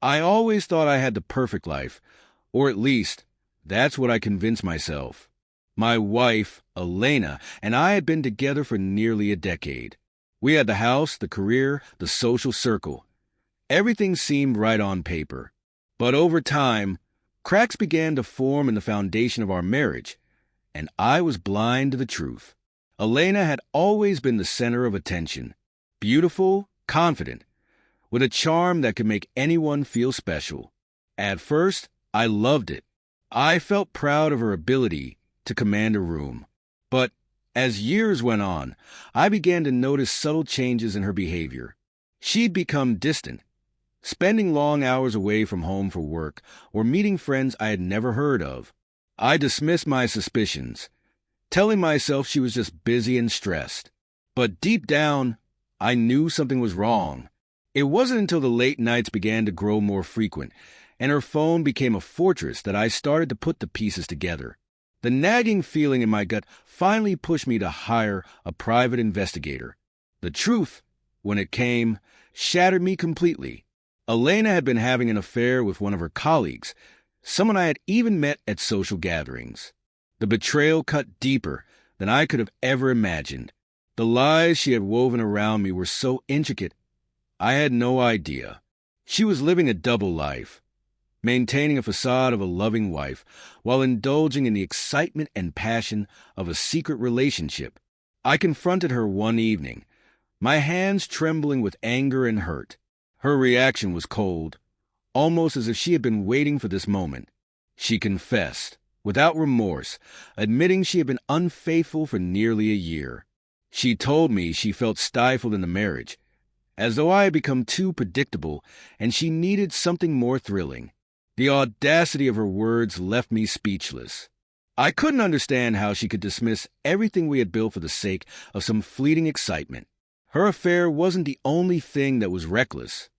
I always thought I had the perfect life, or at least, that's what I convinced myself. My wife, Elena, and I had been together for nearly a decade. We had the house, the career, the social circle. Everything seemed right on paper. But over time, cracks began to form in the foundation of our marriage, and I was blind to the truth. Elena had always been the center of attention, beautiful, confident, with a charm that could make anyone feel special. At first, I loved it. I felt proud of her ability to command a room. But as years went on, I began to notice subtle changes in her behavior. She'd become distant, spending long hours away from home for work or meeting friends I had never heard of. I dismissed my suspicions, telling myself she was just busy and stressed. But deep down, I knew something was wrong. It wasn't until the late nights began to grow more frequent and her phone became a fortress that I started to put the pieces together. The nagging feeling in my gut finally pushed me to hire a private investigator. The truth, when it came, shattered me completely. Elena had been having an affair with one of her colleagues, someone I had even met at social gatherings. The betrayal cut deeper than I could have ever imagined. The lies she had woven around me were so intricate, I had no idea. She was living a double life, maintaining a facade of a loving wife while indulging in the excitement and passion of a secret relationship. I confronted her one evening, my hands trembling with anger and hurt. Her reaction was cold, almost as if she had been waiting for this moment. She confessed, without remorse, admitting she had been unfaithful for nearly a year. She told me she felt stifled in the marriage, as though I had become too predictable and she needed something more thrilling. The audacity of her words left me speechless. I couldn't understand how she could dismiss everything we had built for the sake of some fleeting excitement. Her affair wasn't the only thing that was reckless.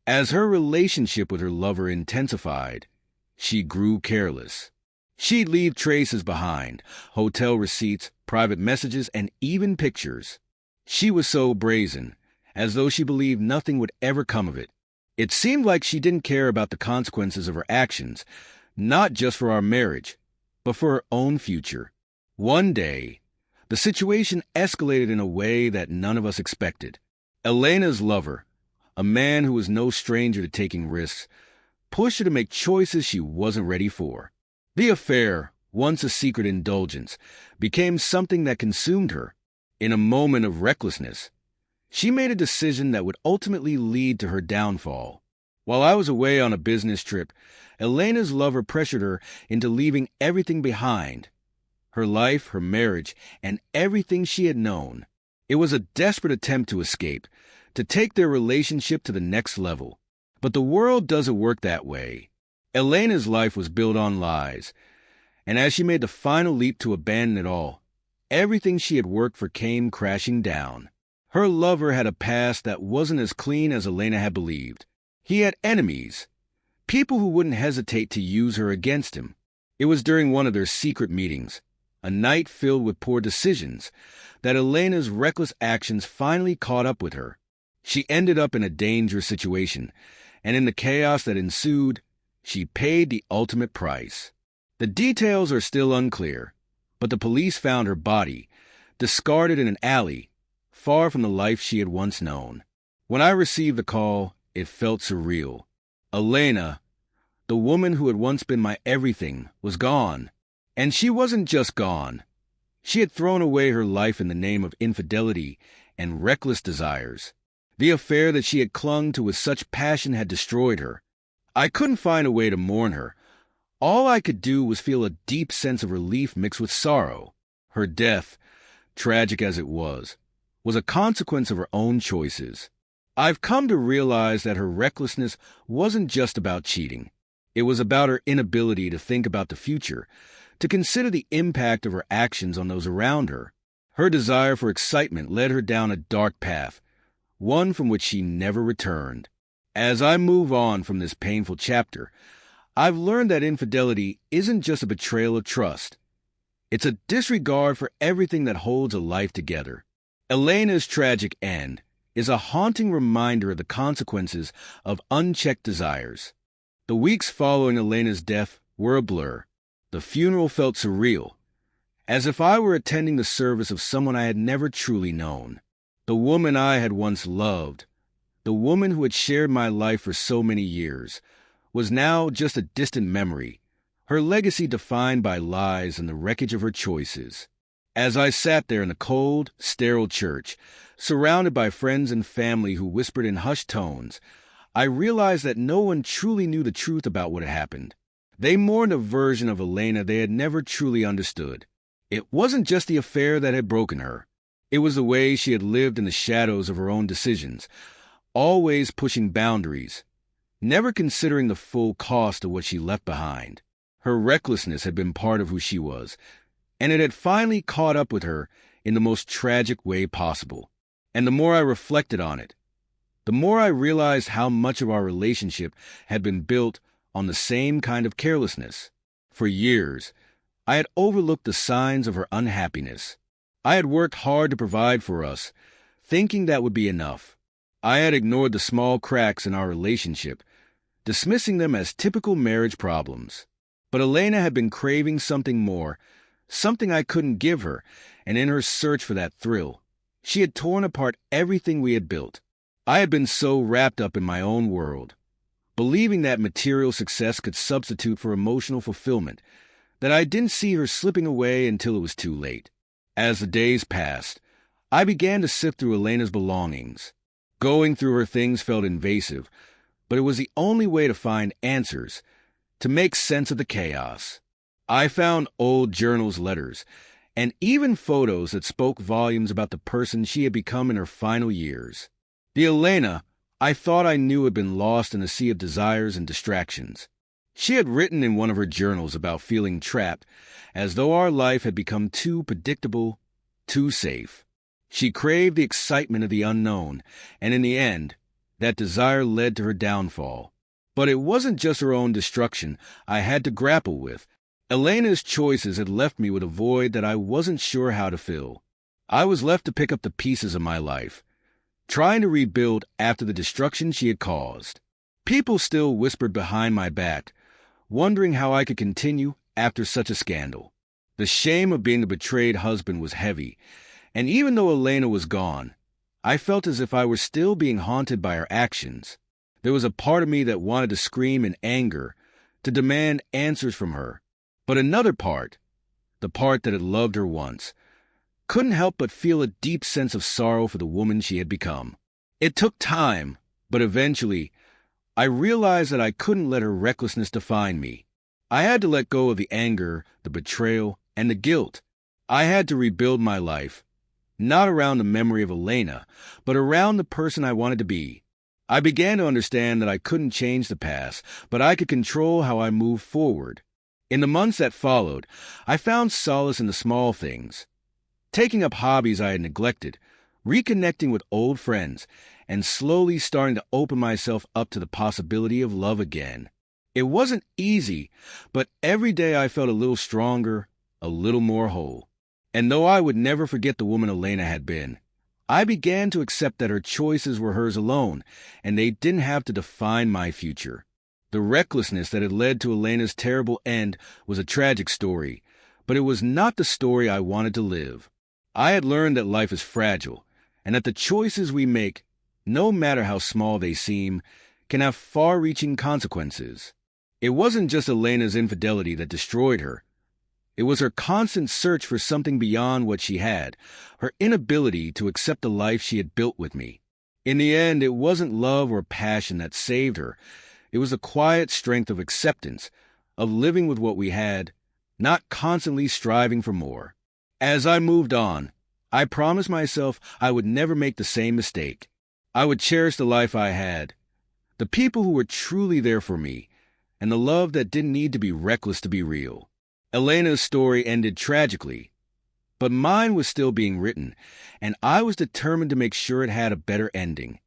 As her relationship with her lover intensified, she grew careless. She'd leave traces behind, hotel receipts, private messages, and even pictures. She was so brazen, as though she believed nothing would ever come of it. It seemed like she didn't care about the consequences of her actions, not just for our marriage, but for her own future. One day, the situation escalated in a way that none of us expected. Elena's lover, a man who was no stranger to taking risks, pushed her to make choices she wasn't ready for. The affair, once a secret indulgence, became something that consumed her. In a moment of recklessness, she made a decision that would ultimately lead to her downfall. While I was away on a business trip, Elena's lover pressured her into leaving everything behind. Her life, her marriage, and everything she had known. It was a desperate attempt to escape, to take their relationship to the next level. But the world doesn't work that way. Elena's life was built on lies, and as she made the final leap to abandon it all, everything she had worked for came crashing down. Her lover had a past that wasn't as clean as Elena had believed. He had enemies, people who wouldn't hesitate to use her against him. It was during one of their secret meetings, a night filled with poor decisions, that Elena's reckless actions finally caught up with her. She ended up in a dangerous situation, and in the chaos that ensued, she paid the ultimate price. The details are still unclear, but the police found her body, discarded in an alley, far from the life she had once known. When I received the call, it felt surreal. Elena, the woman who had once been my everything, was gone. And she wasn't just gone. She had thrown away her life in the name of infidelity and reckless desires. The affair that she had clung to with such passion had destroyed her. I couldn't find a way to mourn her. All I could do was feel a deep sense of relief mixed with sorrow. Her death, tragic as it was a consequence of her own choices. I've come to realize that her recklessness wasn't just about cheating. It was about her inability to think about the future, to consider the impact of her actions on those around her. Her desire for excitement led her down a dark path, one from which she never returned. As I move on from this painful chapter, I've learned that infidelity isn't just a betrayal of trust. It's a disregard for everything that holds a life together. Elena's tragic end is a haunting reminder of the consequences of unchecked desires. The weeks following Elena's death were a blur. The funeral felt surreal, as if I were attending the service of someone I had never truly known. The woman I had once loved, the woman who had shared my life for so many years, was now just a distant memory, her legacy defined by lies and the wreckage of her choices. As I sat there in the cold, sterile church, surrounded by friends and family who whispered in hushed tones, I realized that no one truly knew the truth about what had happened. They mourned a version of Elena they had never truly understood. It wasn't just the affair that had broken her. It was the way she had lived in the shadows of her own decisions, always pushing boundaries, never considering the full cost of what she left behind. Her recklessness had been part of who she was, and it had finally caught up with her in the most tragic way possible. And the more I reflected on it, the more I realized how much of our relationship had been built on the same kind of carelessness. For years, I had overlooked the signs of her unhappiness. I had worked hard to provide for us, thinking that would be enough. I had ignored the small cracks in our relationship, dismissing them as typical marriage problems. But Elena had been craving something more, something I couldn't give her, and in her search for that thrill, she had torn apart everything we had built. I had been so wrapped up in my own world, believing that material success could substitute for emotional fulfillment, that I didn't see her slipping away until it was too late. As the days passed, I began to sift through Elena's belongings. Going through her things felt invasive, but it was the only way to find answers, to make sense of the chaos. I found old journals, letters, and even photos that spoke volumes about the person she had become in her final years. The Elena I thought I knew had been lost in a sea of desires and distractions. She had written in one of her journals about feeling trapped, as though our life had become too predictable, too safe. She craved the excitement of the unknown, and in the end, that desire led to her downfall. But it wasn't just her own destruction I had to grapple with. Elena's choices had left me with a void that I wasn't sure how to fill. I was left to pick up the pieces of my life, trying to rebuild after the destruction she had caused. People still whispered behind my back, wondering how I could continue after such a scandal. The shame of being the betrayed husband was heavy, and even though Elena was gone, I felt as if I were still being haunted by her actions. There was a part of me that wanted to scream in anger, to demand answers from her. But another part, the part that had loved her once, couldn't help but feel a deep sense of sorrow for the woman she had become. It took time, but eventually, I realized that I couldn't let her recklessness define me. I had to let go of the anger, the betrayal, and the guilt. I had to rebuild my life, not around the memory of Elena, but around the person I wanted to be. I began to understand that I couldn't change the past, but I could control how I moved forward. In the months that followed, I found solace in the small things, taking up hobbies I had neglected, reconnecting with old friends, and slowly starting to open myself up to the possibility of love again. It wasn't easy, but every day I felt a little stronger, a little more whole. And though I would never forget the woman Elena had been, I began to accept that her choices were hers alone, and they didn't have to define my future. The recklessness that had led to Elena's terrible end was a tragic story, but it was not the story I wanted to live. I had learned that life is fragile, and that the choices we make, no matter how small they seem, can have far-reaching consequences. It wasn't just Elena's infidelity that destroyed her. It was her constant search for something beyond what she had, her inability to accept the life she had built with me. In the end, it wasn't love or passion that saved her. It was the quiet strength of acceptance, of living with what we had, not constantly striving for more. As I moved on, I promised myself I would never make the same mistake. I would cherish the life I had, the people who were truly there for me, and the love that didn't need to be reckless to be real. Elena's story ended tragically, but mine was still being written, and I was determined to make sure it had a better ending.